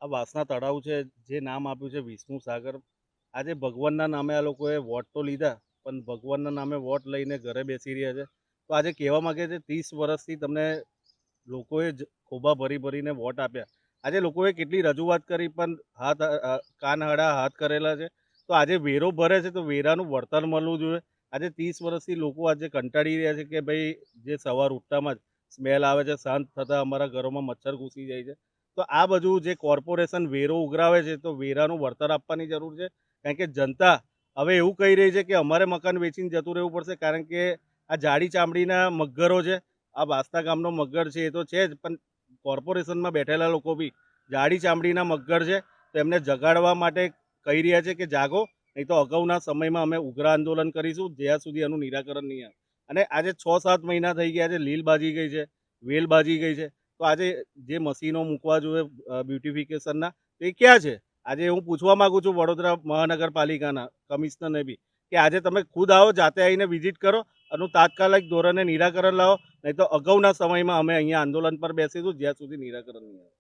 આ વાસણા તળાવ છે, જે નામ આપ્યું છે વિષ્ણુ સાગર. આજે ભગવાનના નામે આ લોકોએ વોટ તો લીધા, પણ ભગવાનના નામે વોટ લઈને ઘરે બેસી રહ્યા છે. તો આજે કહેવા માંગે છે 30 વર્ષથી તમને લોકોએ ખોબા ભરી ભરીને વોટ આપ્યા. આજે લોકોએ કેટલી રજૂઆત કરી પણ કાન આડા હાથ કરેલા છે. તો આજે વેરો ભરે છે તો વેરાનું વળતર મળવું જોઈએ. આજે 30 વર્ષથી લોકો આજે કંટાળી રહ્યા છે કે ભાઈ જે સવાર ઉઠતામાં જ સ્મેલ આવે છે, શાંત થતાં અમારા ઘરોમાં મચ્છર ઘૂસી જાય છે. તો આ બધું જે કોર્પોરેશન વેરો ઉઘરાવે છે તો વેરાનું વળતર આપવાની જરૂર છે. કારણ કે જનતા હવે એવું કહી રહી છે કે અમારે મકાન વેચીને જતું રહેવું પડશે, કારણ કે આ જાડી ચામડીના મગરો છે. આ વાસ્તા ગામનો મગર છે એ તો છે જ, પણ કોર્પોરેશનમાં બેઠેલા લોકો બી જાડી ચામડીના મગર છે. તો એમને જગાડવા માટે કહી રહ્યા છે કે જાગો, નહીં તો અગાઉના સમયમાં અમે ઉગ્ર આંદોલન કરીશું જ્યાં સુધી એનું નિરાકરણ નહીં આવે. અને આજે 6-7 મહિના થઈ ગયા છે, લીલ બાજી ગઈ છે, વેલ બાજી ગઈ છે. તો આજે જે મશીનો મૂકવા જોઈએ બ્યુટિફિકેશનના, તે ક્યાં છે? આજે હું પૂછવા માંગુ છું વડોદરા મહાનગરપાલિકાના કમિશનરને બી કે આજે તમે ખુદ આવો, જાતે આવીને વિઝિટ કરો, આનું તાત્કાલિક ધોરણે નિરાકરણ લાવો, નહીં તો અગાઉના સમયમાં અમે અહીંયા આંદોલન પર બેસીશું જ્યાં સુધી નિરાકરણ નહીં આવે.